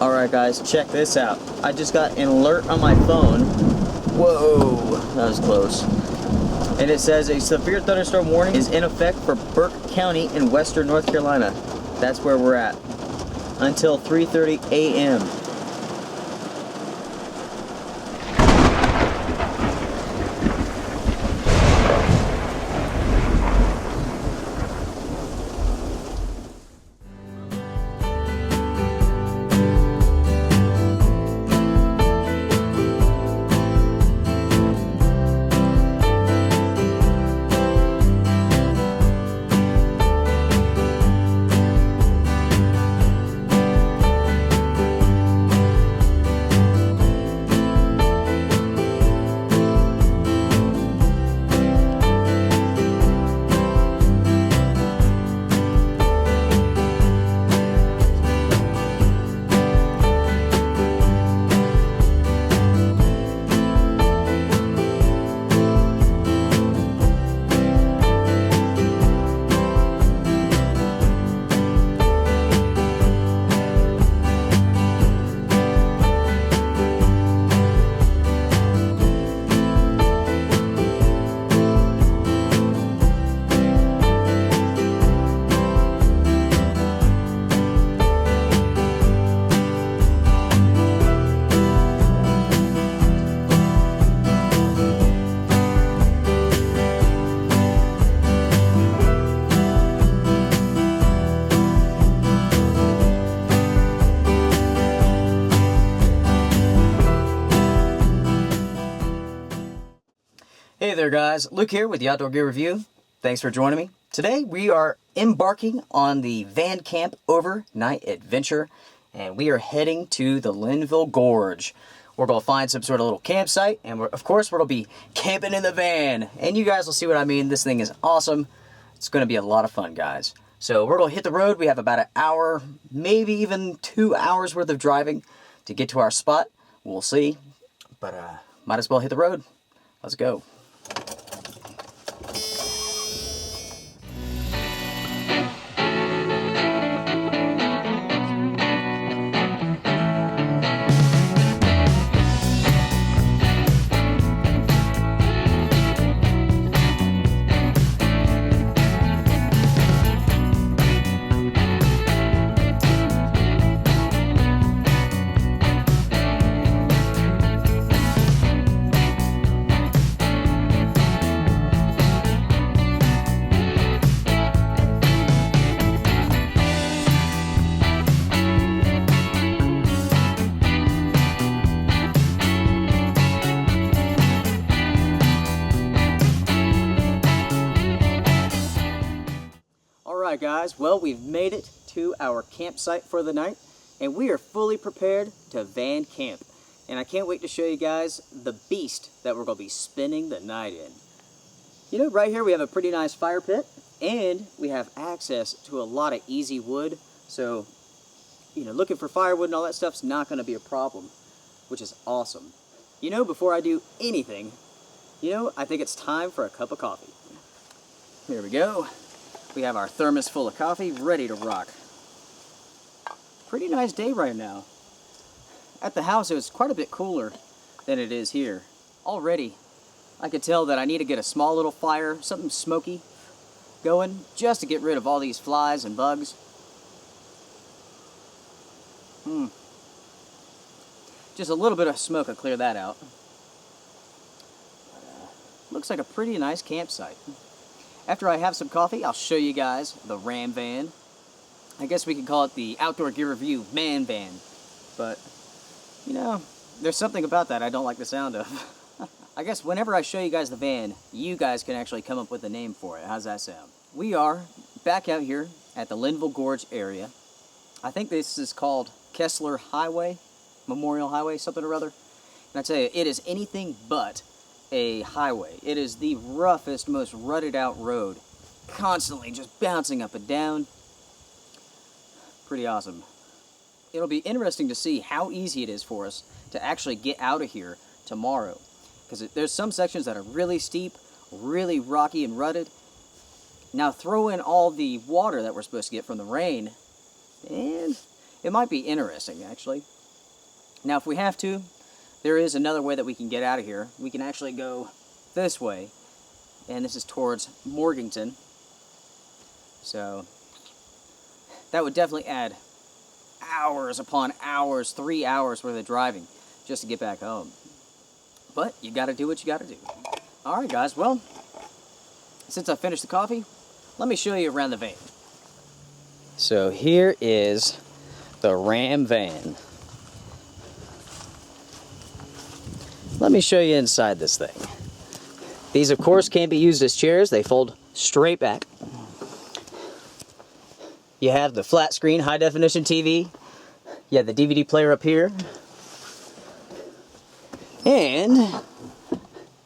Alright guys, check this out. I just got an alert on my phone. Whoa, that was close. And it says a severe thunderstorm warning is in effect for Burke County in western North Carolina. That's where we're at. Until 3:30 a.m. Hey there guys, Luke here with the Outdoor Gear Review. Thanks for joining me. Today we are embarking on the van camp overnight adventure and we are heading to the Linville Gorge. We're going to find some sort of little campsite and of course we're going to be camping in the van. And you guys will see what I mean. This thing is awesome. It's going to be a lot of fun guys. So we're going to hit the road. We have about an hour, maybe even 2 hours worth of driving to get to our spot. We'll see. But might as well hit the road. Let's go. Alright guys, well we've made it to our campsite for the night and we are fully prepared to van camp. And I can't wait to show you guys the beast that we're going to be spending the night in. You know, right here we have a pretty nice fire pit and we have access to a lot of easy wood. So, you know, looking for firewood and all that stuff's not going to be a problem, which is awesome. You know, before I do anything, you know, I think it's time for a cup of coffee. Here we go. We have our thermos full of coffee, ready to rock. Pretty nice day right now. At the house, it was quite a bit cooler than it is here. Already, I could tell that I need to get a small little fire, something smoky, going, just to get rid of all these flies and bugs. Just a little bit of smoke will clear that out. Looks like a pretty nice campsite. After I have some coffee, I'll show you guys the Ram van. I guess we could call it the Outdoor Gear Review Man Van. But, you know, there's something about that I don't like the sound of. I guess whenever I show you guys the van, you guys can actually come up with a name for it. How's that sound? We are back out here at the Linville Gorge area. I think this is called Kessler Highway, Memorial Highway, something or other. And I tell you, it is anything but a highway. It is the roughest, most rutted out road, constantly just bouncing up and down. Pretty awesome. It'll be interesting to see how easy it is for us to actually get out of here tomorrow, because there's some sections that are really steep, really rocky and rutted. Now throw in all the water that we're supposed to get from the rain, and It might be interesting, actually. Now, if we have to, there is another way that we can get out of here. We can actually go this way, and this is towards Morganton. So that would definitely add hours upon hours, 3 hours worth of driving just to get back home. But you gotta do what you gotta do. Alright guys, well, since I finished the coffee, let me show you around the van. So here is the Ram van. Let me show you inside this thing. These of course can't be used as chairs, they fold straight back. You have the flat screen high definition TV. You have the DVD player up here. And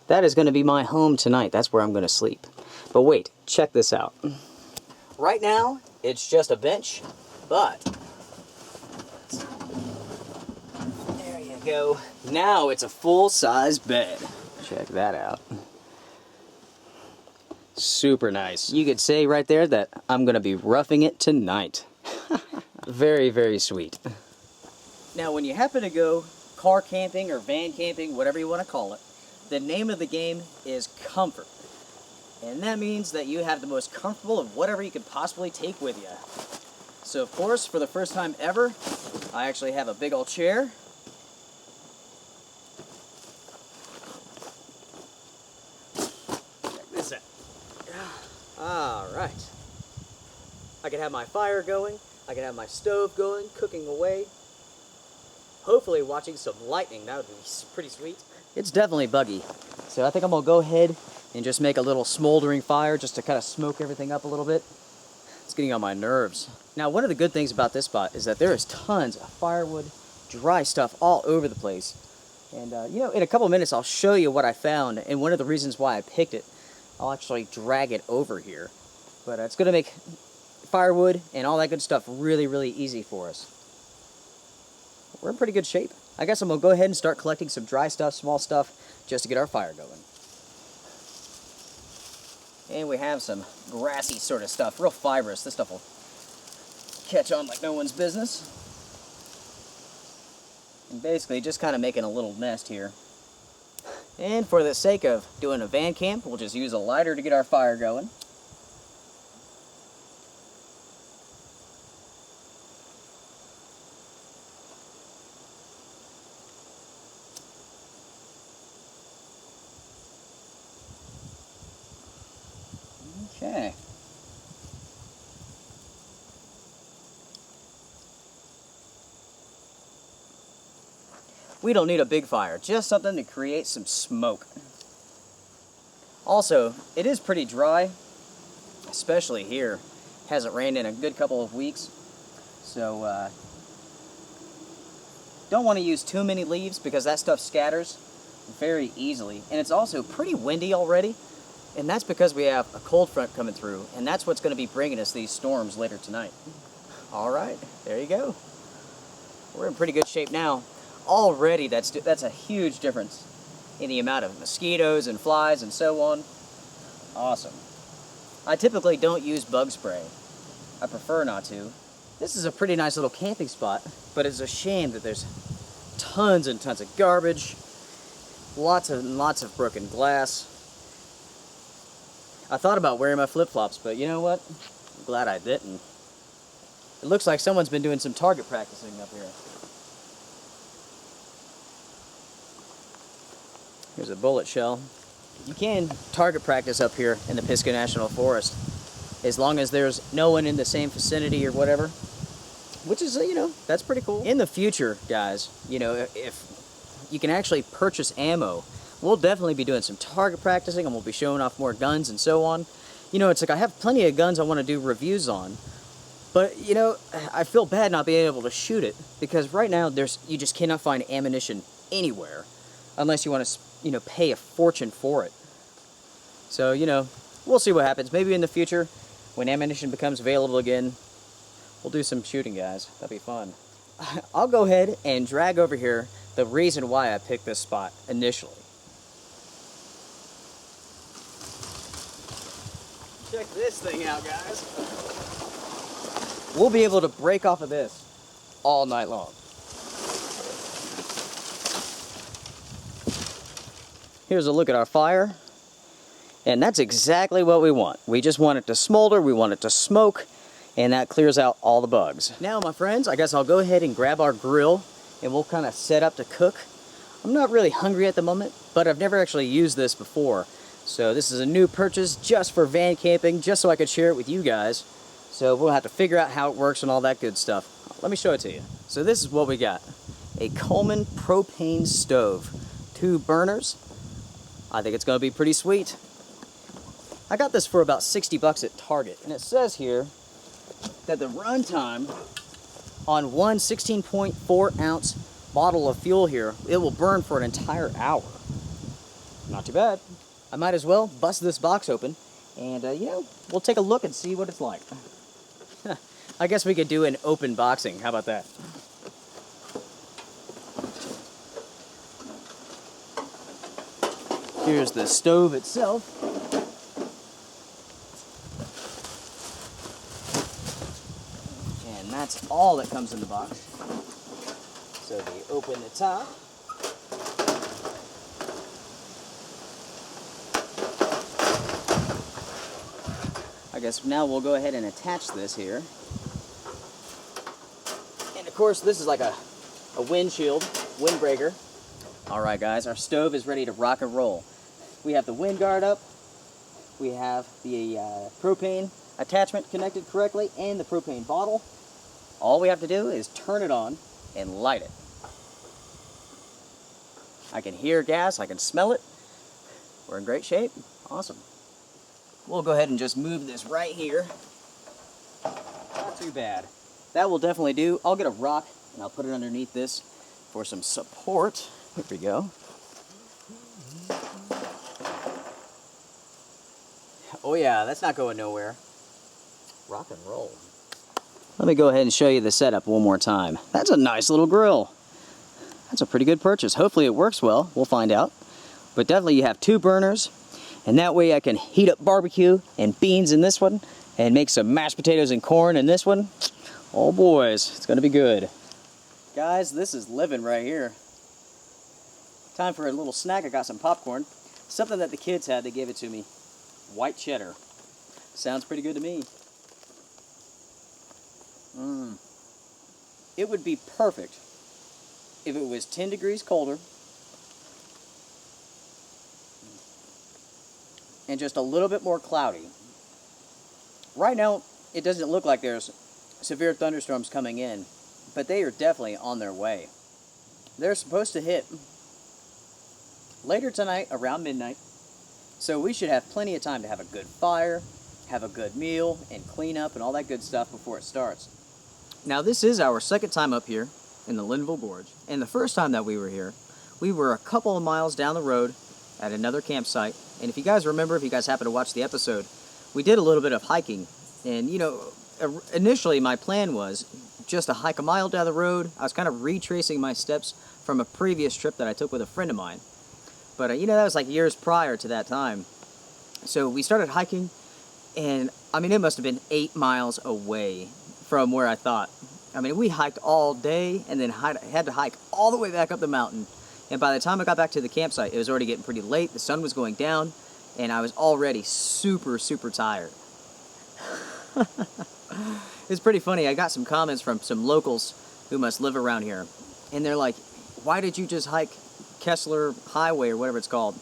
that is going to be my home tonight. That's where I'm going to sleep. But wait, check this out. Right now, it's just a bench, but there you go. Now it's a full-size bed. Check that out. Super nice. You could say right there that I'm going to be roughing it tonight. Very, very sweet. Now, when you happen to go car camping or van camping, whatever you want to call it, the name of the game is comfort. And that means that you have the most comfortable of whatever you could possibly take with you. So, of course, for the first time ever, I actually have a big old chair. Check this out. Alright. I can have my fire going, I can have my stove going, cooking away. Hopefully watching some lightning, that would be pretty sweet. It's definitely buggy, so I think I'm going to go ahead and just make a little smoldering fire just to kind of smoke everything up a little bit. It's getting on my nerves. Now, one of the good things about this spot is that there is tons of firewood, dry stuff all over the place. And, you know, in a couple minutes I'll show you what I found, and one of the reasons why I picked it. I'll actually drag it over here. But it's going to make firewood and all that good stuff really, really easy for us. We're in pretty good shape. I guess I'm going to go ahead and start collecting some dry stuff, small stuff, just to get our fire going. And we have some grassy sort of stuff, real fibrous. This stuff will catch on like no one's business. And basically just kind of making a little nest here. And for the sake of doing a van camp, we'll just use a lighter to get our fire going. Okay. We don't need a big fire, just something to create some smoke. Also, it is pretty dry, especially here. Hasn't rained in a good couple of weeks, so don't want to use too many leaves because that stuff scatters very easily. And it's also pretty windy already, and that's because we have a cold front coming through, and that's what's going to be bringing us these storms later tonight. All right, there you go. We're in pretty good shape now. Already, that's a huge difference in the amount of mosquitoes and flies and so on. Awesome. I typically don't use bug spray. I prefer not to. This is a pretty nice little camping spot, but it's a shame that there's tons and tons of garbage, lots and lots of broken glass. I thought about wearing my flip-flops, but you know what? I'm glad I didn't. It looks like someone's been doing some target practicing up here. Here's a bullet shell. You can target practice up here in the Pisgah National Forest as long as there's no one in the same vicinity or whatever, which is, you know, that's pretty cool. In the future, guys, you know, if you can actually purchase ammo, we'll definitely be doing some target practicing and we'll be showing off more guns and so on. You know, it's like I have plenty of guns I want to do reviews on, but, you know, I feel bad not being able to shoot it because right now you just cannot find ammunition anywhere unless you want to, you know, pay a fortune for it. So, you know, we'll see what happens. Maybe in the future, when ammunition becomes available again, we'll do some shooting, guys. That'd be fun. I'll go ahead and drag over here the reason why I picked this spot initially. Check this thing out, guys. We'll be able to break off of this all night long. Here's a look at our fire. And that's exactly what we want. We just want it to smolder, we want it to smoke, and that clears out all the bugs. Now, my friends, I guess I'll go ahead and grab our grill, and we'll kind of set up to cook. I'm not really hungry at the moment, but I've never actually used this before. So this is a new purchase just for van camping, just so I could share it with you guys. So we'll have to figure out how it works and all that good stuff. Let me show it to you. So this is what we got. A Coleman propane stove. 2 burners. I think it's gonna be pretty sweet. I got this for about 60 bucks at Target, and it says here that the run time on one 16.4 ounce bottle of fuel here, it will burn for an entire hour. Not too bad. I might as well bust this box open, and you know, we'll take a look and see what it's like. I guess we could do an open boxing. How about that? Here's the stove itself. And that's all that comes in the box. So we open the top. I guess now we'll go ahead and attach this here. And of course, this is like a windshield, windbreaker. All right, guys, our stove is ready to rock and roll. We have the wind guard up. We have the propane attachment connected correctly and the propane bottle. All we have to do is turn it on and light it. I can hear gas, I can smell it. We're in great shape. Awesome. We'll go ahead and just move this right here. Not too bad. That will definitely do. I'll get a rock and I'll put it underneath this for some support. Here we go. Oh yeah, that's not going nowhere. Rock and roll. Let me go ahead and show you the setup one more time. That's a nice little grill. That's a pretty good purchase. Hopefully it works well. We'll find out. But definitely you have 2 burners, and that way I can heat up barbecue and beans in this one, and make some mashed potatoes and corn in this one. Oh boys, it's gonna be good. Guys, this is living right here. Time for a little snack. I got some popcorn. Something that the kids had, they gave it to me. White cheddar. Sounds pretty good to me. It would be perfect if it was 10 degrees colder and just a little bit more cloudy. Right now, it doesn't look like there's severe thunderstorms coming in, but they are definitely on their way. They're supposed to hit later tonight around midnight, so we should have plenty of time to have a good fire, have a good meal, and clean up and all that good stuff before it starts. Now this is our second time up here in the Linville Gorge, and the first time that we were here, we were a couple of miles down the road at another campsite, and if you guys remember, if you guys happen to watch the episode, we did a little bit of hiking, and you know, initially my plan was just to hike a mile down the road. I was kind of retracing my steps from a previous trip that I took with a friend of mine, but you know, that was like years prior to that time. So we started hiking, and I mean, it must have been 8 miles away from where I thought. I mean, we hiked all day and then had to hike all the way back up the mountain. And by the time I got back to the campsite, it was already getting pretty late. The sun was going down, and I was already super, super tired. It's pretty funny. I got some comments from some locals who must live around here, and they're like, why did you just hike Kessler Highway or whatever it's called?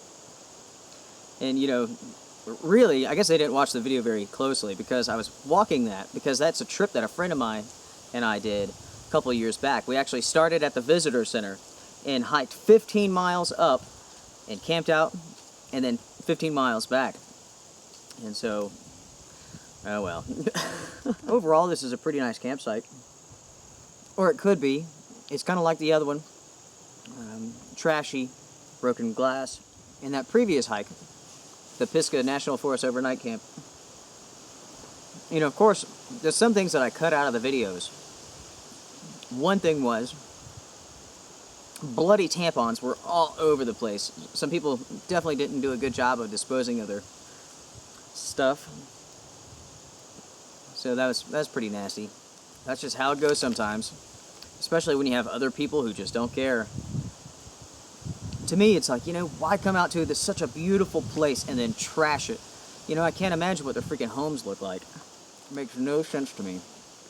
And you know, really, I guess they didn't watch the video very closely, because I was walking that, because that's a trip that a friend of mine and I did a couple of years back. We actually started at the visitor center and hiked 15 miles up and camped out, and then 15 miles back. And so, oh well. Overall, this is a pretty nice campsite. Or it could be. It's kind of like the other one. Trashy, broken glass. And that previous hike, the Pisgah National Forest Overnight Camp. You know, of course, there's some things that I cut out of the videos. One thing was, bloody tampons were all over the place. Some people definitely didn't do a good job of disposing of their stuff. So that was pretty nasty. That's just how it goes sometimes. especially when you have other people who just don't care. To me, it's like, why come out to this such a beautiful place and then trash it? I can't imagine what their freaking homes look like. It makes no sense to me.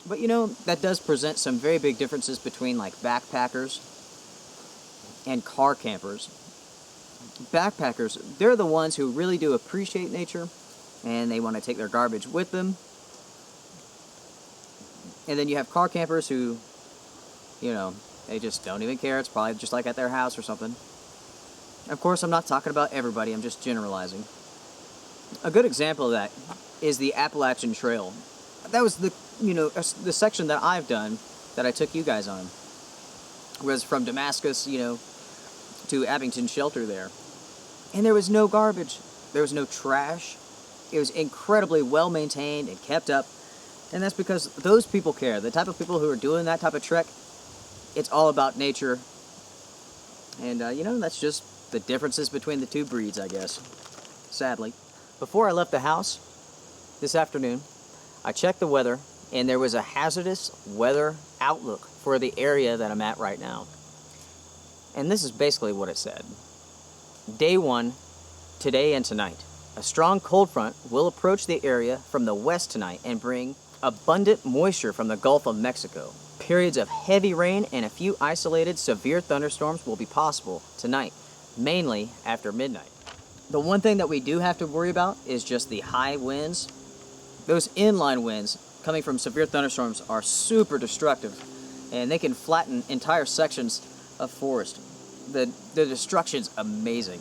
But that does present some very big differences between like backpackers and car campers. Backpackers, they're the ones who really do appreciate nature, and they want to take their garbage with them. And then you have car campers who, they just don't even care. It's probably just like at their house or something. Of course, I'm not talking about everybody, I'm just generalizing. A good example of that is the Appalachian Trail. That was the section that I've done that I took you guys on. Was from Damascus, to Abington Shelter there. And there was no garbage. There was no trash. It was incredibly well maintained and kept up. And that's because those people care. The type of people who are doing that type of trek, it's all about nature. And, that's just the differences between the two breeds, I guess. Sadly. Before I left the house this afternoon, I checked the weather, and there was a hazardous weather outlook for the area that I'm at right now. And this is basically what it said. Day 1, today and tonight. A strong cold front will approach the area from the west tonight and bring abundant moisture from the Gulf of Mexico. Periods of heavy rain and a few isolated severe thunderstorms will be possible tonight, mainly after midnight. The one thing that we do have to worry about is just the high winds. Those inline winds coming from severe thunderstorms are super destructive, and they can flatten entire sections of forest. The destruction's amazing.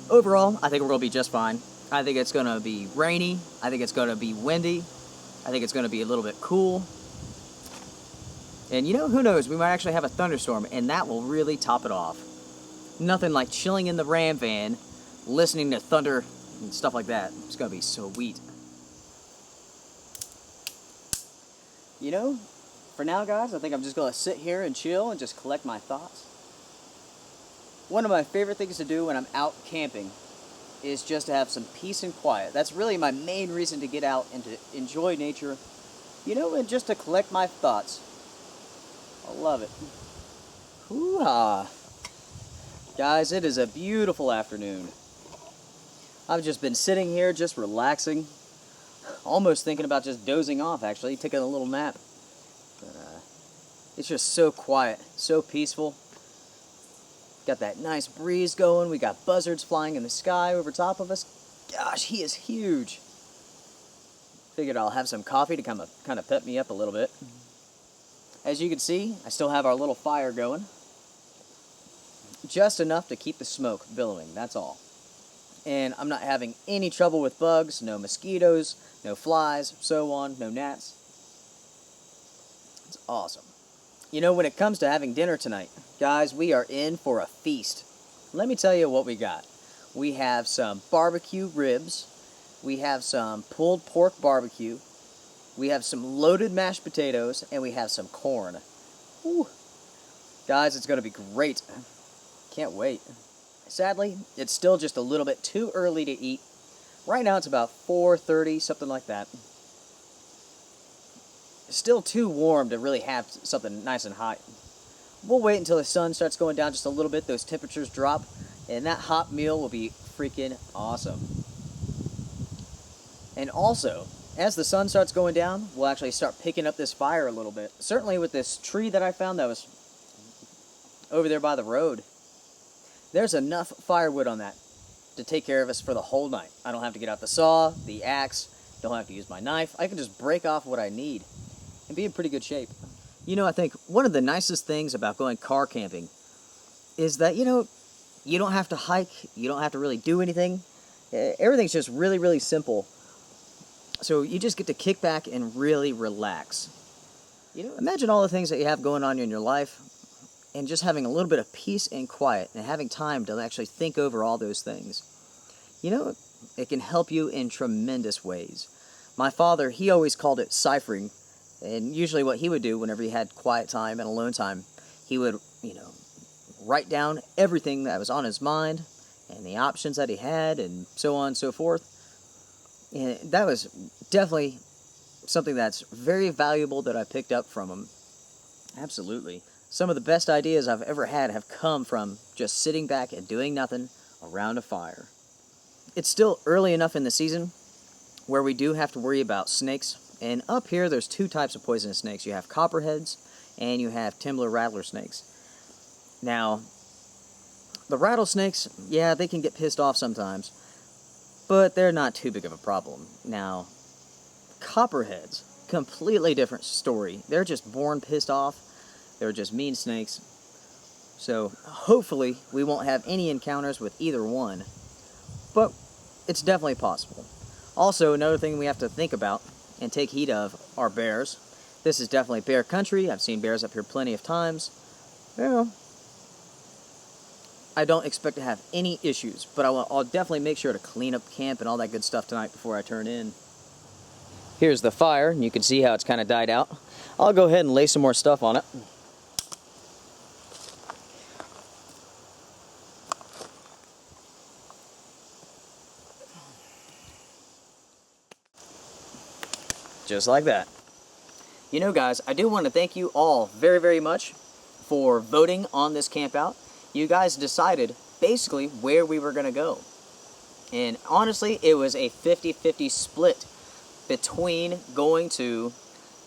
Overall, I think we're going to be just fine. I think it's going to be rainy. I think it's going to be windy. I think it's going to be a little bit cool. And who knows, we might actually have a thunderstorm, and that will really top it off. Nothing like chilling in the Ram van, listening to thunder and stuff like that. It's going to be sweet. For now, guys, I think I'm just going to sit here and chill and just collect my thoughts. One of my favorite things to do when I'm out camping is just to have some peace and quiet. That's really my main reason to get out and to enjoy nature, and just to collect my thoughts. I love it. Hoo-ha. Guys, it is a beautiful afternoon. I've just been sitting here just relaxing, almost thinking about just dozing off, actually, taking a little nap. But, it's just so quiet, so peaceful. Got that nice breeze going. We got buzzards flying in the sky over top of us. Gosh, he is huge. Figured I'll have some coffee to kind of pep me up a little bit. As you can see, I still have our little fire going. Just enough to keep the smoke billowing, that's all. And I'm not having any trouble with bugs, no mosquitoes, no flies, so on, no gnats. It's awesome. When it comes to having dinner tonight, guys, we are in for a feast. Let me tell you what we got. We have some barbecue ribs. We have some pulled pork barbecue. We have some loaded mashed potatoes, and we have some corn. Whew. Guys, it's going to be great. Can't wait. Sadly, it's still just a little bit too early to eat. Right now it's about 4:30, something like that. It's still too warm to really have something nice and hot. We'll wait until the sun starts going down just a little bit, those temperatures drop, and that hot meal will be freaking awesome. And also, as the sun starts going down, we'll actually start picking up this fire a little bit. Certainly with this tree that I found that was over there by the road, there's enough firewood on that to take care of us for the whole night. I don't have to get out the saw, the axe, don't have to use my knife. I can just break off what I need and be in pretty good shape. I think one of the nicest things about going car camping is that, you don't have to hike, you don't have to really do anything. Everything's just really, really simple. So you just get to kick back and really relax. Imagine all the things that you have going on in your life and just having a little bit of peace and quiet and having time to actually think over all those things. It can help you in tremendous ways. My father, he always called it ciphering. And usually what he would do whenever he had quiet time and alone time, he would, write down everything that was on his mind and the options that he had and so on and so forth. And that was definitely something that's very valuable that I picked up from him. Absolutely. Some of the best ideas I've ever had have come from just sitting back and doing nothing around a fire. It's still early enough in the season where we do have to worry about snakes. And up here, there's two types of poisonous snakes. You have copperheads and you have Timber rattler snakes. Now, the rattlesnakes, yeah, they can get pissed off sometimes, but they're not too big of a problem. Now, copperheads, completely different story. They're just born pissed off. They're just mean snakes. So, hopefully, we won't have any encounters with either one, but it's definitely possible. Also, another thing we have to think about and take heed of are bears. This is definitely bear country. I've seen bears up here plenty of times. Well, I don't expect to have any issues, but I'll definitely make sure to clean up camp and all that good stuff tonight before I turn in. Here's the fire, and you can see how it's kind of died out. I'll go ahead and lay some more stuff on it. Just like that. You know, guys, I do want to thank you all very, very much for voting on this camp out. You guys decided basically where we were going to go. And honestly, it was a 50-50 split between going to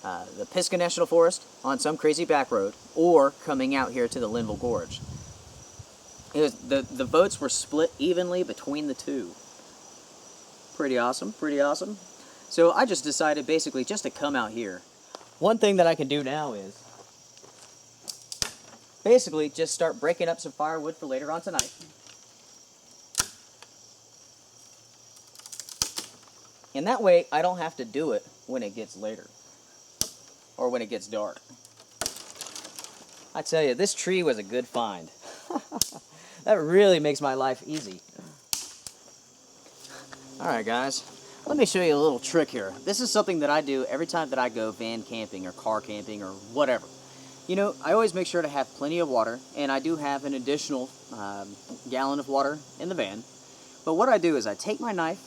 the Pisgah National Forest on some crazy back road or coming out here to the Linville Gorge. It was, the votes were split evenly between the two. Pretty awesome, pretty awesome. So I just decided basically just to come out here. One thing that I can do now is basically just start breaking up some firewood for later on tonight. And that way I don't have to do it when it gets later or when it gets dark. I tell you, this tree was a good find. That really makes my life easy. Alright guys, let me show you a little trick here. This is something that I do every time that I go van camping or car camping or whatever. You know, I always make sure to have plenty of water, and I do have an additional gallon of water in the van. But what I do is I take my knife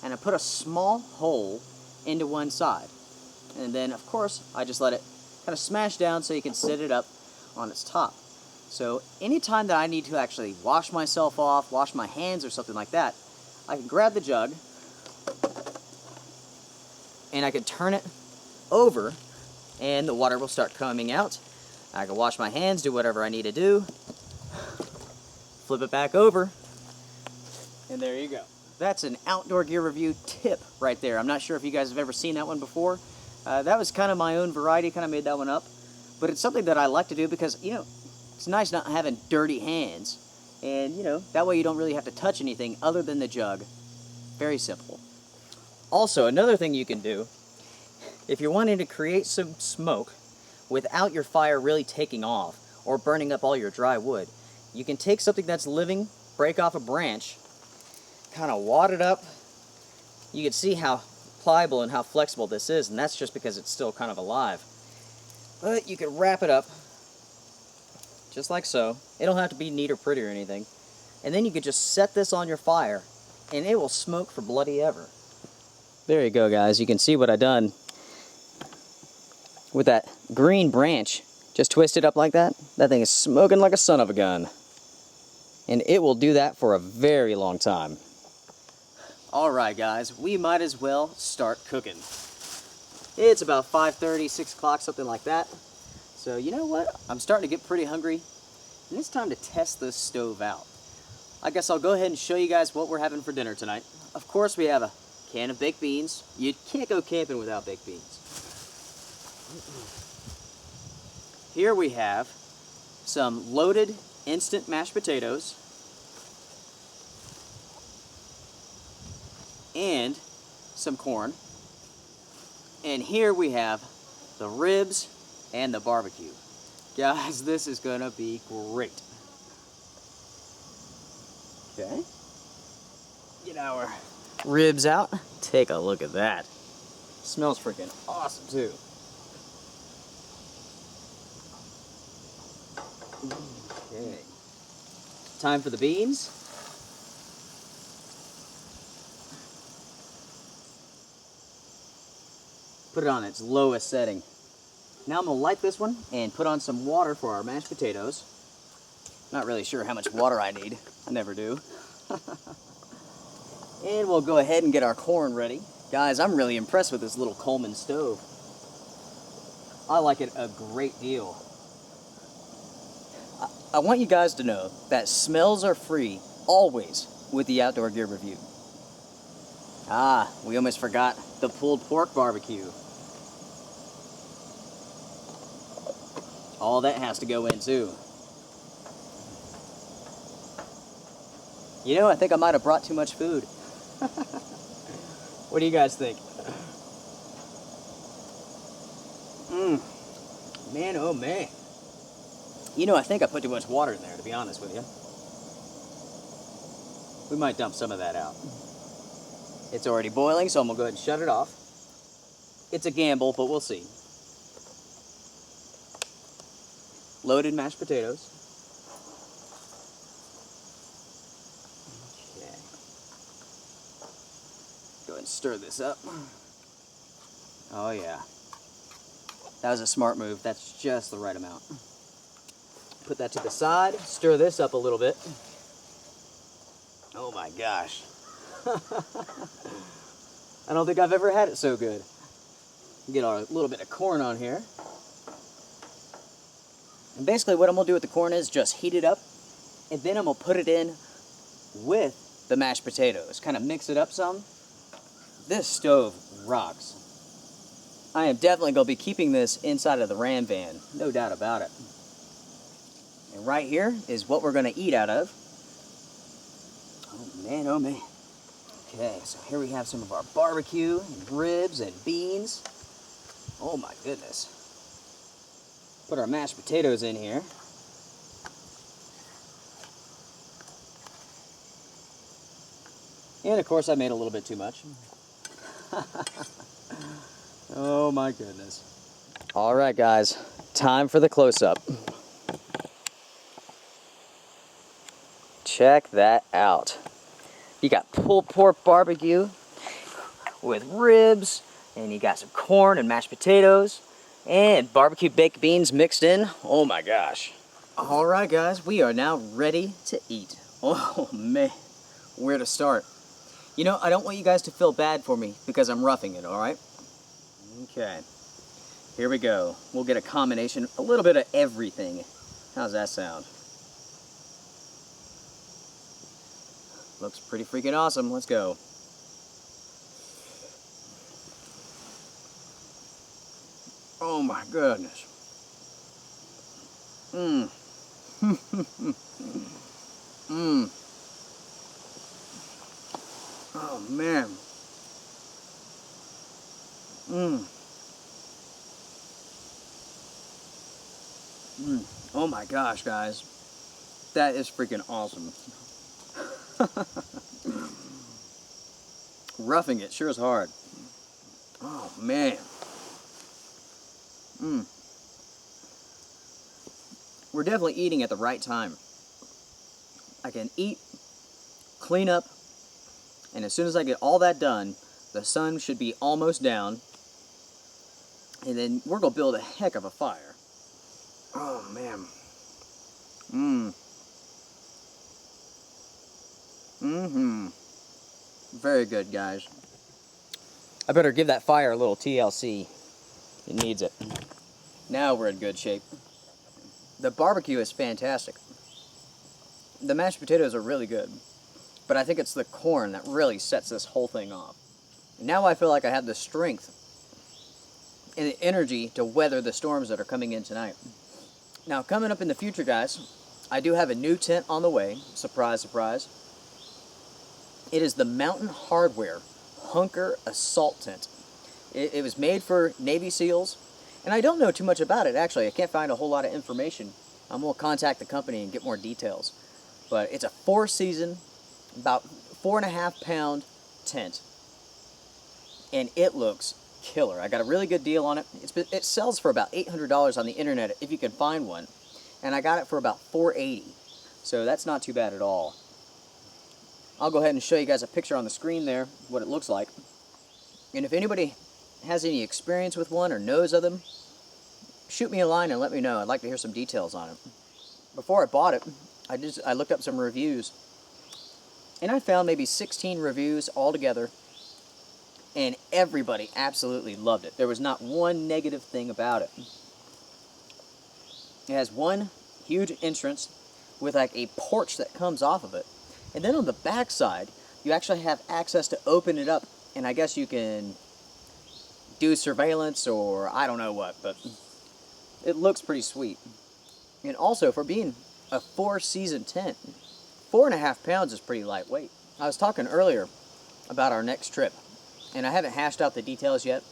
and I put a small hole into one side. And then, of course, I just let it kind of smash down so you can sit it up on its top. So anytime that I need to actually wash myself off, wash my hands or something like that, I can grab the jug and I can turn it over and the water will start coming out. I can wash my hands, do whatever I need to do, flip it back over, and there you go. That's an outdoor gear review tip right there. I'm not sure if you guys have ever seen that one before. That was kind of my own variety, kind of made that one up. But it's something that I like to do because, you know, it's nice not having dirty hands. And, you know, that way you don't really have to touch anything other than the jug. Very simple. Also, another thing you can do, if you're wanting to create some smoke without your fire really taking off or burning up all your dry wood, you can take something that's living, break off a branch, kind of wad it up. You can see how pliable and how flexible this is, and that's just because it's still kind of alive. But you can wrap it up just like so. It don't have to be neat or pretty or anything. And then you could just set this on your fire and it will smoke for bloody ever. There you go, guys. You can see what I done with that green branch. Just twist it up like that. That thing is smoking like a son of a gun. And it will do that for a very long time. Alright guys, we might as well start cooking. It's about 5:30, 6 o'clock, something like that. So you know what? I'm starting to get pretty hungry. And it's time to test this stove out. I guess I'll go ahead and show you guys what we're having for dinner tonight. Of course we have a can of baked beans. You can't go camping without baked beans. Here we have some loaded instant mashed potatoes. And some corn. And here we have the ribs and the barbecue. Guys, this is gonna be great. Okay. Get our ribs out. Take a look at that. Smells freaking awesome too. Okay. Time for the beans. Put it on its lowest setting. Now I'm going to light this one and put on some water for our mashed potatoes. Not really sure how much water I need. I never do. And we'll go ahead and get our corn ready. Guys, I'm really impressed with this little Coleman stove. I like it a great deal. I want you guys to know that smells are free, always, with the Outdoor Gear Review. Ah, we almost forgot the pulled pork barbecue. All that has to go in too. You know, I think I might have brought too much food. What do you guys think? Man, oh man. You know, I think I put too much water in there, to be honest with you. We might dump some of that out. It's already boiling, so I'm going to go ahead and shut it off. It's a gamble, but we'll see. Loaded mashed potatoes. Okay. Go ahead and stir this up. Oh yeah. That was a smart move. That's just the right amount. Put that to the side. Stir this up a little bit. Oh my gosh. I don't think I've ever had it so good. Get our little bit of corn on here. And basically what I'm going to do with the corn is just heat it up, and then I'm going to put it in with the mashed potatoes. Kind of mix it up some. This stove rocks. I am definitely going to be keeping this inside of the Ram van, no doubt about it. And right here is what we're going to eat out of. Oh man, oh man. Okay, so here we have some of our barbecue and ribs and beans. Oh my goodness. Put our mashed potatoes in here. And of course I made a little bit too much. Oh my goodness. All right guys, time for the close-up. Check that out. You got pulled pork barbecue with ribs, and you got some corn and mashed potatoes, and barbecue baked beans mixed in. Oh my gosh. All right guys, we are now ready to eat. Oh man, where to start? You know, I don't want you guys to feel bad for me because I'm roughing it, all right? Okay, here we go. We'll get a combination, a little bit of everything. How's that sound? Looks pretty freaking awesome. Let's go. Oh my goodness. Mmm. Mmm. Oh man. Mmm. Mmm. Oh my gosh, guys. That is freaking awesome. Roughing it sure is hard. Oh man. We're definitely eating at the right time. I can eat, clean up, and as soon as I get all that done, the sun should be almost down, and then we're gonna build a heck of a fire. Oh man. Very good, guys. I better give that fire a little TLC. It needs it. Now we're in good shape. The barbecue is fantastic. The mashed potatoes are really good. But I think it's the corn that really sets this whole thing off. Now I feel like I have the strength and the energy to weather the storms that are coming in tonight. Now, coming up in the future, guys, I do have a new tent on the way. Surprise, surprise. It is the Mountain Hardware Hunker Assault Tent. It was made for Navy SEALs, and I don't know too much about it, actually. I can't find a whole lot of information. I'm going to contact the company and get more details. But it's a 4-season, about 4.5 pound tent, and it looks killer. I got a really good deal on it. It sells for about $800 on the internet if you can find one, and I got it for about $480, so that's not too bad at all. I'll go ahead and show you guys a picture on the screen there, what it looks like. And if anybody has any experience with one or knows of them, shoot me a line and let me know. I'd like to hear some details on it. Before I bought it, I looked up some reviews, and I found maybe 16 reviews altogether, and everybody absolutely loved it. There was not one negative thing about it. It has one huge entrance with like a porch that comes off of it, and then on the back side you actually have access to open it up, and I guess you can do surveillance or I don't know what, but it looks pretty sweet. And also, for being a 4-season tent, 4.5 pounds is pretty lightweight. I was talking earlier about our next trip, and I haven't hashed out the details yet,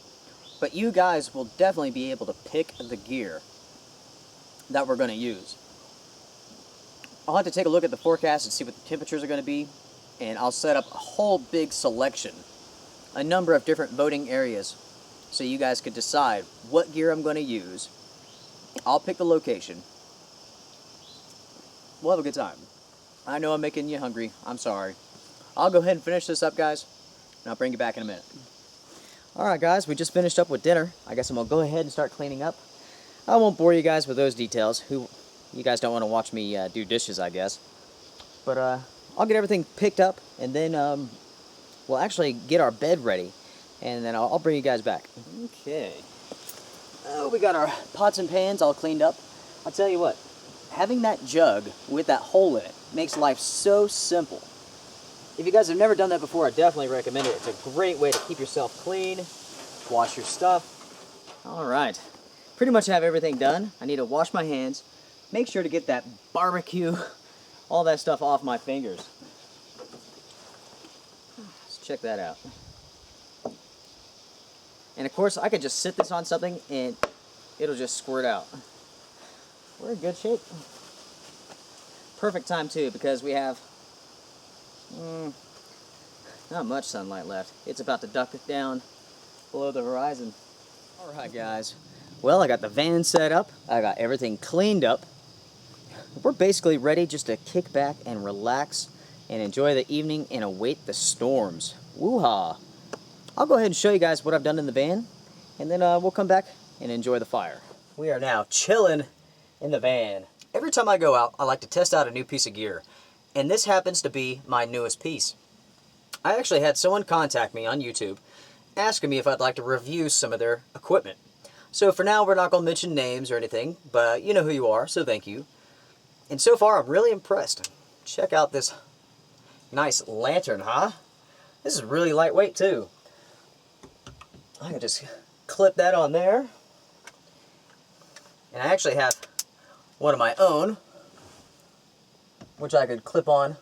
but you guys will definitely be able to pick the gear that we're going to use. I'll have to take a look at the forecast and see what the temperatures are going to be, and I'll set up a whole big selection, a number of different voting areas, so you guys could decide what gear I'm going to use. I'll pick the location. We'll have a good time. I know I'm making you hungry. I'm sorry. I'll go ahead and finish this up, guys, and I'll bring you back in a minute. Alright, guys, we just finished up with dinner. I guess I'm going to go ahead and start cleaning up. I won't bore you guys with those details. You guys don't want to watch me do dishes, I guess. But I'll get everything picked up, and then we'll actually get our bed ready, and then I'll bring you guys back. Okay. Oh, we got our pots and pans all cleaned up. I'll tell you what, having that jug with that hole in it makes life so simple. If you guys have never done that before, I definitely recommend it. It's a great way to keep yourself clean, wash your stuff. All right. Pretty much have everything done. I need to wash my hands, make sure to get that barbecue, all that stuff off my fingers. Let's check that out. And of course, I could just sit this on something and it'll just squirt out. We're in good shape. Perfect time too, because we have not much sunlight left. It's about to duck down below the horizon. Alright, guys. Well, I got the van set up. I got everything cleaned up. We're basically ready just to kick back and relax and enjoy the evening and await the storms. Woo-ha! I'll go ahead and show you guys what I've done in the van, and then we'll come back and enjoy the fire. We are now chilling in the van. Every time I go out, I like to test out a new piece of gear, and this happens to be my newest piece. I actually had someone contact me on YouTube asking me if I'd like to review some of their equipment. So for now, we're not going to mention names or anything, but you know who you are, so thank you. And so far, I'm really impressed. Check out this nice lantern, huh? This is really lightweight, too. I can just clip that on there. And I actually have one of my own, which I could clip on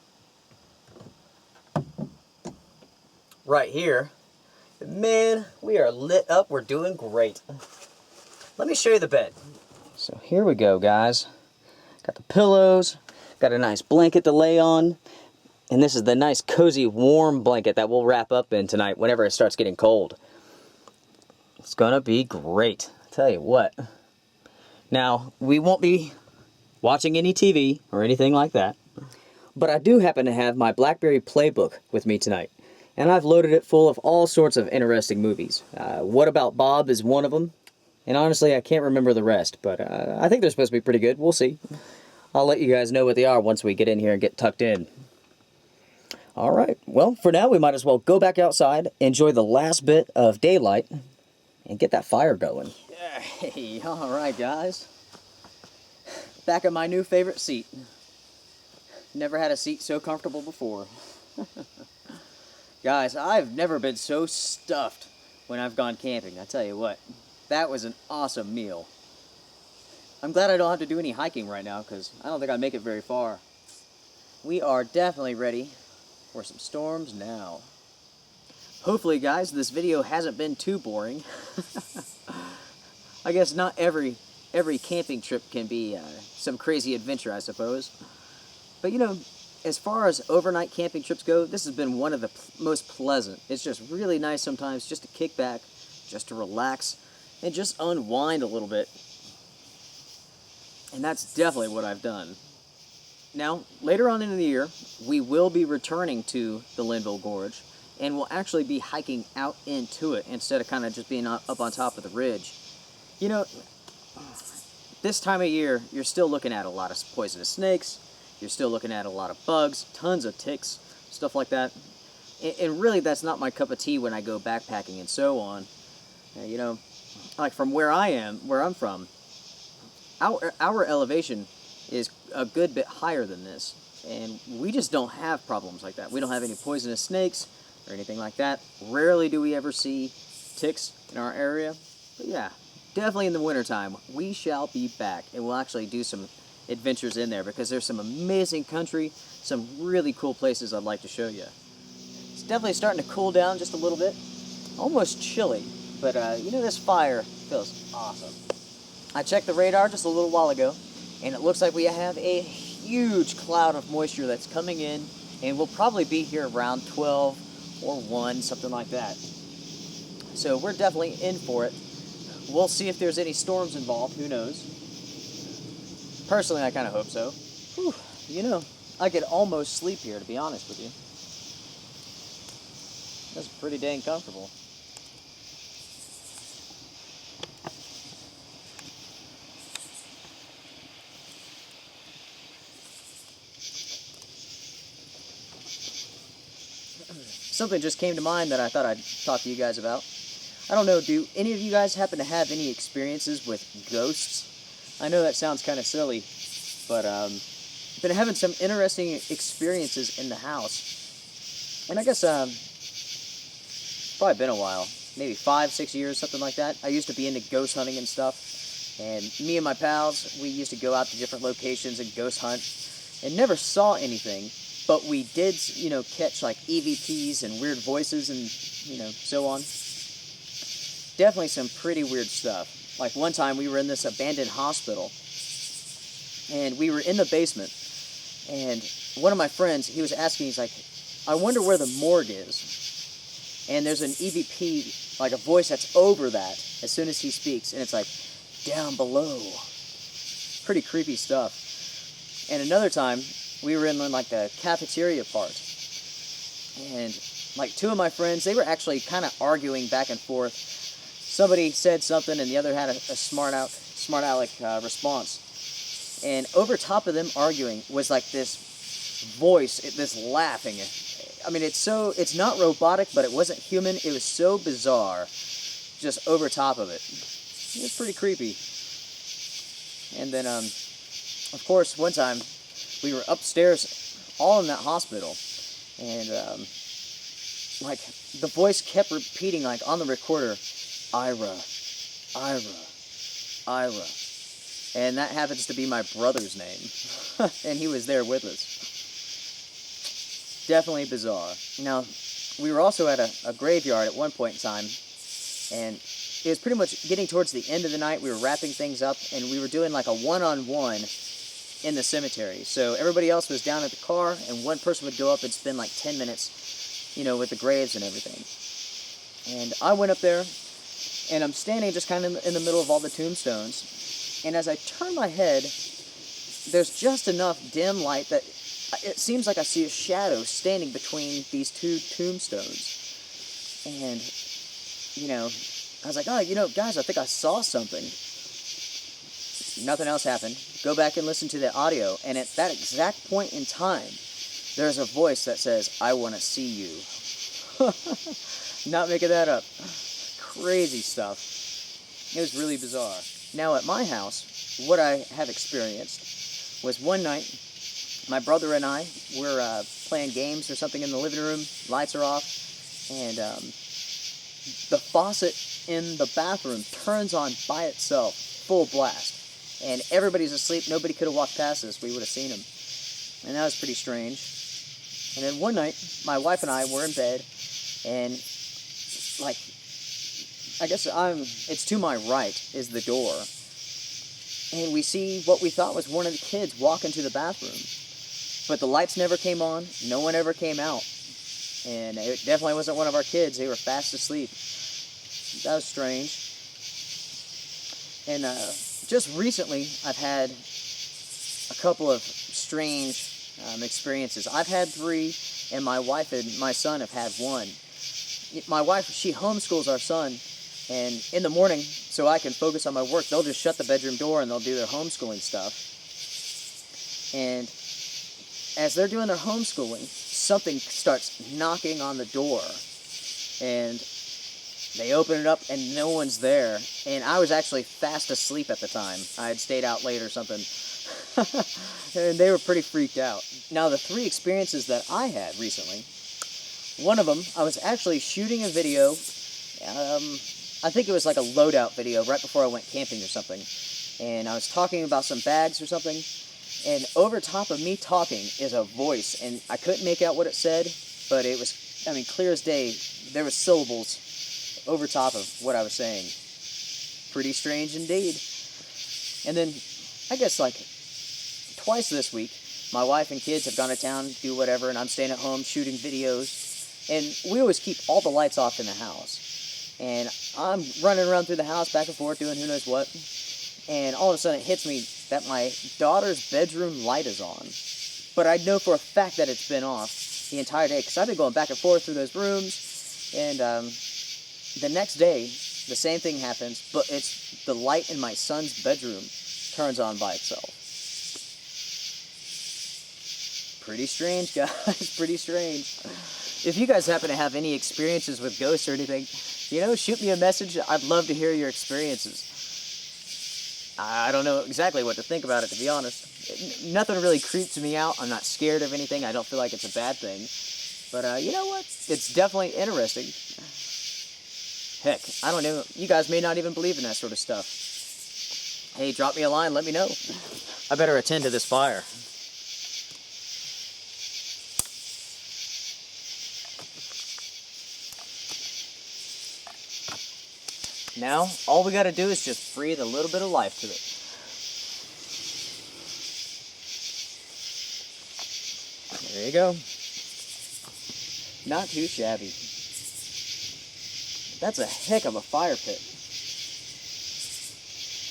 right here. Man, we are lit up. We're doing great. Let me show you the bed. So here we go, guys. Got the pillows, got a nice blanket to lay on, and this is the nice cozy warm blanket that we'll wrap up in tonight whenever it starts getting cold. It's gonna be great, I'll tell you what. Now, we won't be watching any TV or anything like that, but I do happen to have my BlackBerry playbook with me tonight, and I've loaded it full of all sorts of interesting movies. What About Bob is one of them, and honestly, I can't remember the rest, but I think they're supposed to be pretty good. We'll see. I'll let you guys know what they are once we get in here and get tucked in. Alright, well, for now, we might as well go back outside, enjoy the last bit of daylight, and get that fire going. Hey, alright, guys. Back at my new favorite seat. Never had a seat so comfortable before. Guys, I've never been so stuffed when I've gone camping, I tell you what. That was an awesome meal. I'm glad I don't have to do any hiking right now, because I don't think I'd make it very far. We are definitely ready for some storms now. Hopefully, guys, this video hasn't been too boring. I guess not every camping trip can be some crazy adventure, I suppose. But you know, as far as overnight camping trips go, this has been one of the most pleasant. It's just really nice sometimes just to kick back, just to relax, and just unwind a little bit. And that's definitely what I've done. Now, later on in the year, we will be returning to the Linville Gorge, and we'll actually be hiking out into it instead of kind of just being up on top of the ridge. You know, this time of year, you're still looking at a lot of poisonous snakes. You're still looking at a lot of bugs, tons of ticks, stuff like that. And really, that's not my cup of tea when I go backpacking and so on. You know, like from where I'm from, our elevation is a good bit higher than this. And we just don't have problems like that. We don't have any poisonous snakes or anything like that. Rarely do we ever see ticks in our area. But yeah, definitely in the wintertime, we shall be back. And we'll actually do some adventures in there because there's some amazing country, some really cool places I'd like to show you. It's definitely starting to cool down just a little bit. Almost chilly, but you know, this fire feels awesome. I checked the radar just a little while ago, and it looks like we have a huge cloud of moisture that's coming in, and we'll probably be here around 12 or 1, something like that. So we're definitely in for it. We'll see if there's any storms involved, who knows. Personally, I kind of hope so. Whew, you know, I could almost sleep here, to be honest with you. That's pretty dang comfortable. Something just came to mind that I thought I'd talk to you guys about. I don't know, do any of you guys happen to have any experiences with ghosts? I know that sounds kind of silly, but been having some interesting experiences in the house. And I guess probably been a while, maybe 5-6 years, something like that. I used to be into ghost hunting and stuff, and me and my pals, we used to go out to different locations and ghost hunt, and never saw anything. But we did, you know, catch like EVPs and weird voices and, you know, so on. Definitely some pretty weird stuff. Like one time we were in this abandoned hospital, and we were in the basement, and one of my friends, he was asking, he's like, I wonder where the morgue is. And there's an EVP, like a voice that's over that as soon as he speaks, and it's like, down below. Pretty creepy stuff. And another time, we were in like the cafeteria part, and like 2 of my friends, they were actually kind of arguing back and forth. Somebody said something, and the other had a smart aleck response. And over top of them arguing was like this voice, this laughing. I mean, it's not robotic, but it wasn't human. It was so bizarre, just over top of it. It was pretty creepy. And then, of course, one time, we were upstairs, all in that hospital, and like the voice kept repeating, like on the recorder, Ira, Ira, Ira, and that happens to be my brother's name, and he was there with us. Definitely bizarre. Now, we were also at a graveyard at one point in time, and it was pretty much getting towards the end of the night. We were wrapping things up, and we were doing like a one-on-one in the cemetery. So everybody else was down at the car, and one person would go up and spend like 10 minutes, you know, with the graves and everything. And I went up there, and I'm standing just kind of in the middle of all the tombstones, and as I turn my head, there's just enough dim light that it seems like I see a shadow standing between these 2 tombstones. And, you know, I was like, oh, you know, guys, I think I saw something. Nothing else happened. Go back and listen to the audio, and at that exact point in time, there's a voice that says, I want to see you. Not making that up. Crazy stuff. It was really bizarre. Now at my house, what I have experienced was one night, my brother and I were playing games or something in the living room, lights are off, and the faucet in the bathroom turns on by itself, full blast. And everybody's asleep. Nobody could have walked past us. We would have seen him. And that was pretty strange. And then one night, my wife and I were in bed, and like, I guess it's to my right is the door. And we see what we thought was one of the kids walk into the bathroom. But the lights never came on. No one ever came out. And it definitely wasn't one of our kids. They were fast asleep. That was strange. And just recently, I've had a couple of strange experiences. I've had 3, and my wife and my son have had 1. My wife, she homeschools our son, And in the morning, so I can focus on my work, they'll just shut the bedroom door and they'll do their homeschooling stuff. And as they're doing their homeschooling, something starts knocking on the door. And they open it up and no one's there. And I was actually fast asleep at the time. I had stayed out late or something. And they were pretty freaked out. Now, the 3 experiences that I had recently, one of them, I was actually shooting a video. I think it was like a loadout video right before I went camping or something. And I was talking about some bags or something. And over top of me talking is a voice. And I couldn't make out what it said, but it was, I mean, clear as day. There were syllables over top of what I was saying. Pretty strange indeed. And then, I guess like twice this week, my wife and kids have gone to town, do whatever, and I'm staying at home shooting videos. And we always keep all the lights off in the house. And I'm running around through the house, back and forth, doing who knows what. And all of a sudden it hits me that my daughter's bedroom light is on. But I know for a fact that it's been off the entire day, because I've been going back and forth through those rooms. And the next day, the same thing happens, but it's the light in my son's bedroom turns on by itself. Pretty strange, guys. Pretty strange. If you guys happen to have any experiences with ghosts or anything, you know, shoot me a message. I'd love to hear your experiences. I don't know exactly what to think about it, to be honest. Nothing really creeps me out. I'm not scared of anything. I don't feel like it's a bad thing. But you know what? It's definitely interesting. Heck, I don't know. You guys may not even believe in that sort of stuff. Hey, drop me a line. Let me know. I better attend to this fire. Now, all we gotta do is just breathe a little bit of life to it. There you go. Not too shabby. That's a heck of a fire pit.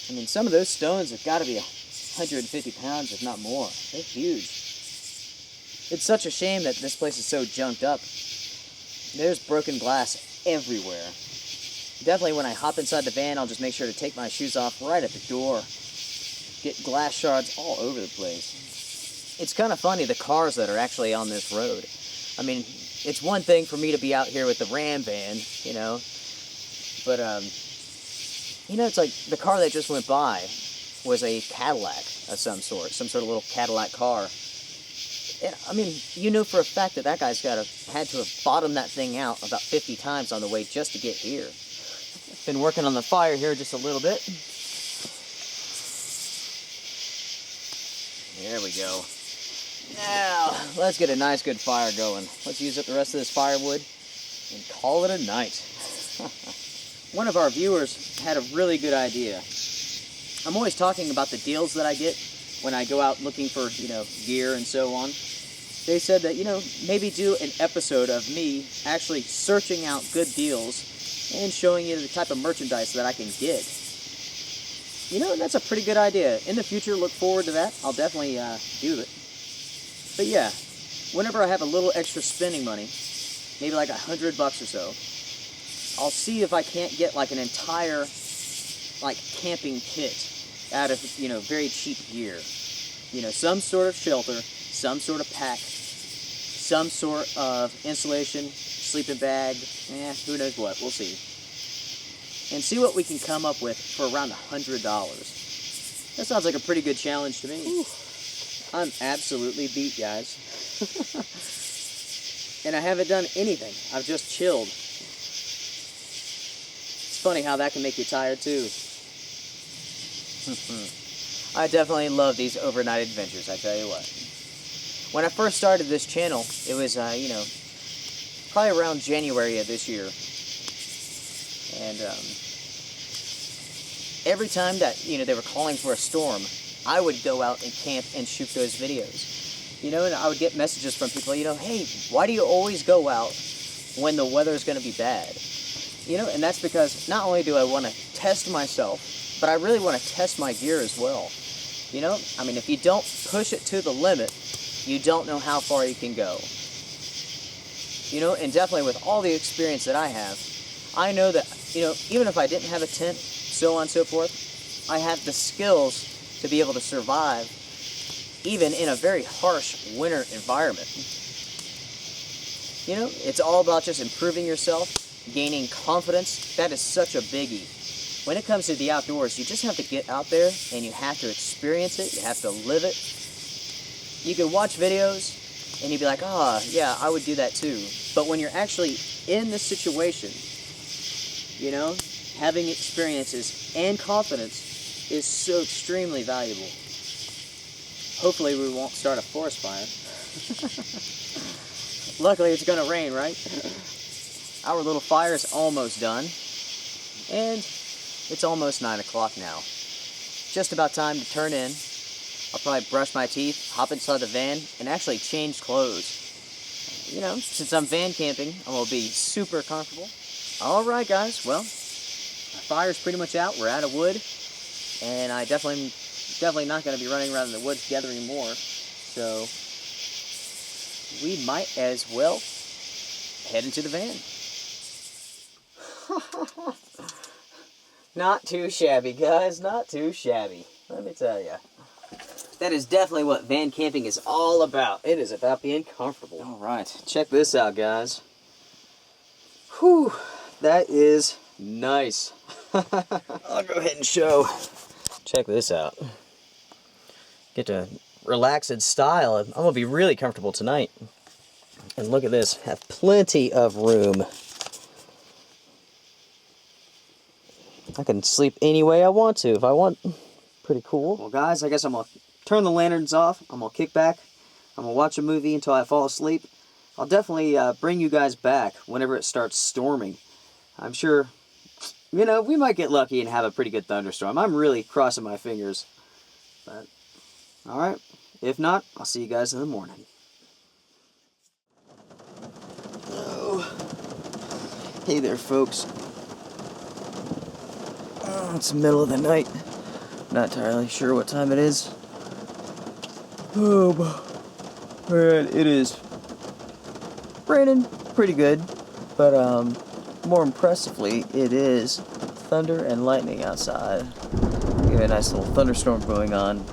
I mean, some of those stones have got to be 150 pounds, if not more. They're huge. It's such a shame that this place is so junked up. There's broken glass everywhere. Definitely when I hop inside the van, I'll just make sure to take my shoes off right at the door. Get glass shards all over the place. It's kind of funny, the cars that are actually on this road. I mean, it's one thing for me to be out here with the Ram van, you know, but, you know, it's like the car that just went by was a Cadillac of some sort of little Cadillac car. And, I mean, you know for a fact that that guy's had to have bottomed that thing out about 50 times on the way just to get here. Been working on the fire here just a little bit. There we go. Now, let's get a nice good fire going. Let's use up the rest of this firewood and call it a night. One of our viewers had a really good idea. I'm always talking about the deals that I get when I go out looking for, you know, gear and so on. They said that, you know, maybe do an episode of me actually searching out good deals and showing you the type of merchandise that I can get. You know, that's a pretty good idea. In the future, look forward to that. I'll definitely do it. But yeah, whenever I have a little extra spending money, maybe like $100 or so, I'll see if I can't get like an entire like camping kit out of, you know, very cheap gear. You know, some sort of shelter, some sort of pack, some sort of insulation, sleeping bag, who knows what, we'll see. And see what we can come up with for around $100. That sounds like a pretty good challenge to me. Whew. I'm absolutely beat, guys. And I haven't done anything. I've just chilled. It's funny how that can make you tired, too. I definitely love these overnight adventures, I tell you what. When I first started this channel, it was, you know, probably around January of this year. And every time that, you know, they were calling for a storm, I would go out and camp and shoot those videos. You know, and I would get messages from people, you know, hey, why do you always go out when the weather's going to be bad? You know, and that's because not only do I want to test myself, but I really want to test my gear as well. You know, I mean, if you don't push it to the limit, you don't know how far you can go. You know, and definitely with all the experience that I have, I know that you know, even if I didn't have a tent, so on and so forth, I have the skills to be able to survive even in a very harsh winter environment. You know, it's all about just improving yourself, gaining confidence. That is such a biggie. When it comes to the outdoors, you just have to get out there and you have to experience it, you have to live it. You can watch videos and you'd be like, oh, yeah, I would do that too. But when you're actually in the situation, you know, having experiences and confidence is so extremely valuable. Hopefully we won't start a forest fire. Luckily it's gonna rain, right? Our little fire is almost done. And it's almost 9 o'clock now. Just about time to turn in. I'll probably brush my teeth, hop inside the van, and actually change clothes. You know, since I'm van camping, I'm gonna be super comfortable. Alright guys, well, our fire's pretty much out. We're out of wood. And I definitely not gonna be running around in the woods gathering more. So we might as well head into the van. Not too shabby, guys, not too shabby. Let me tell you. That is definitely what van camping is all about. It is about being comfortable. All right, check this out, guys. Whew, that is nice. I'll go ahead and show. Check this out. Get to relax in style. I'm gonna be really comfortable tonight. And look at this, have plenty of room. I can sleep any way I want to if I want. Pretty cool. Well guys, I guess I'm gonna turn the lanterns off. I'm gonna kick back. I'm gonna watch a movie until I fall asleep. I'll definitely bring you guys back whenever it starts storming. I'm sure, you know, we might get lucky and have a pretty good thunderstorm. I'm really crossing my fingers. But, alright. If not, I'll see you guys in the morning. Oh. Hey there, folks. Oh, it's the middle of the night. Not entirely sure what time it is. Oh, man, it is raining pretty good, but more impressively, it is thunder and lightning outside. We have a nice little thunderstorm going on.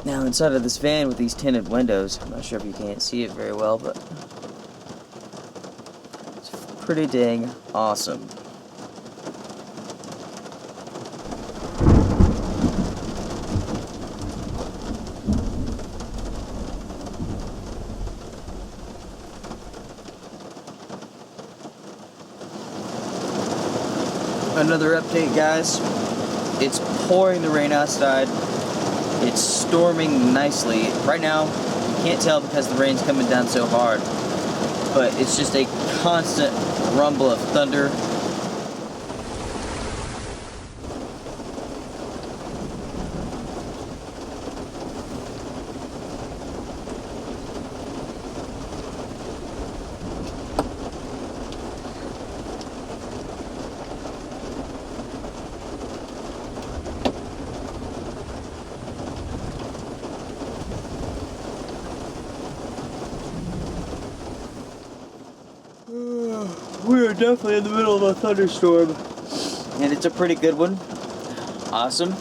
Now, inside of this van with these tinted windows, I'm not sure if you can't see it very well, but it's pretty dang awesome. Another update, guys. It's pouring the rain outside. It's storming nicely. Right now, you can't tell because the rain's coming down so hard, but it's just a constant rumble of thunder. We're definitely in the middle of a thunderstorm, and it's a pretty good one. Awesome.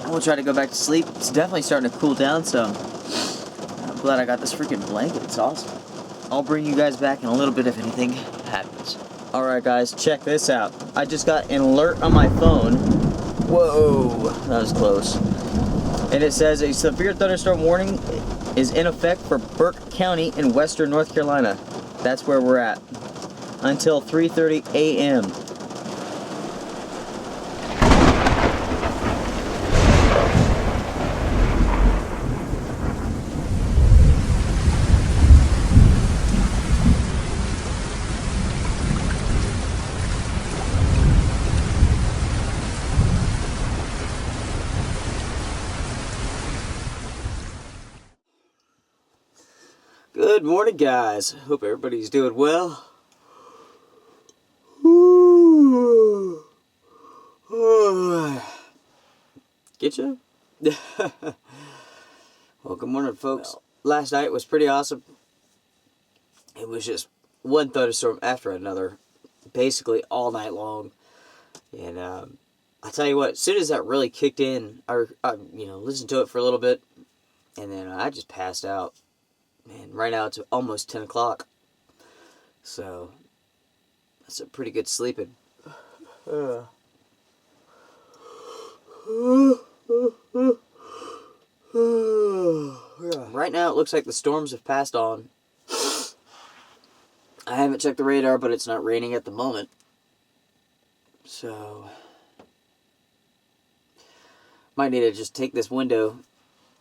I'm gonna try to go back to sleep. It's definitely starting to cool down some. I'm glad I got this freaking blanket. It's awesome. I'll bring you guys back in a little bit if anything happens. Alright guys, check this out. I just got an alert on my phone. Whoa, that was close. And it says a severe thunderstorm warning is in effect for Burke County in western North Carolina. That's where we're at. Until 3:30 a.m. Good morning, guys. Hope everybody's doing well. Get you? Well, good morning, folks. Last night was pretty awesome. It was just one thunderstorm after another, basically all night long. And I tell you what, as soon as that really kicked in, I listened to it for a little bit, and then I just passed out. Man, right now it's almost 10 o'clock. So, that's a pretty good sleeping. Right now it looks like the storms have passed on. I haven't checked the radar, but it's not raining at the moment. So, might need to just take this window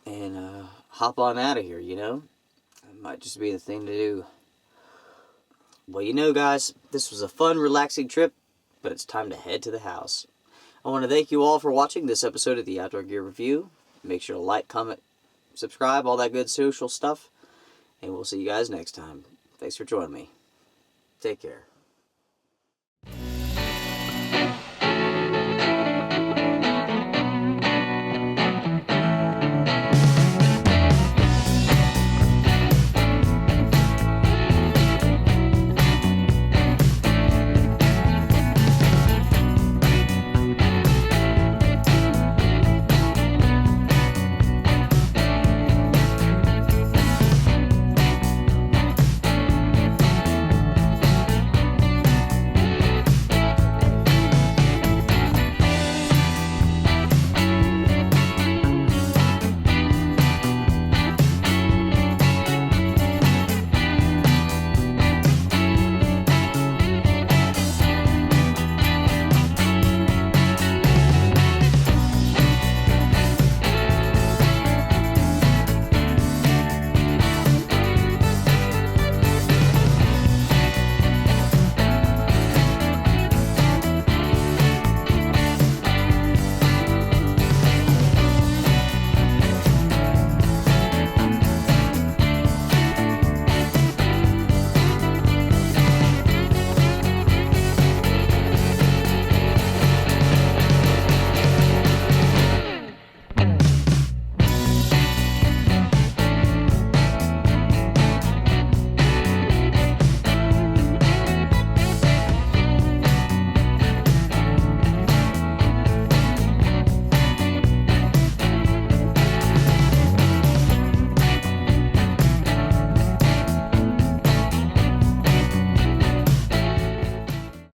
and hop on out of here, you know? It might just be the thing to do. Well, guys, this was a fun, relaxing trip, but it's time to head to the house. I want to thank you all for watching this episode of the Outdoor Gear Review. Make sure to like, comment, subscribe, all that good social stuff. And we'll see you guys next time. Thanks for joining me. Take care.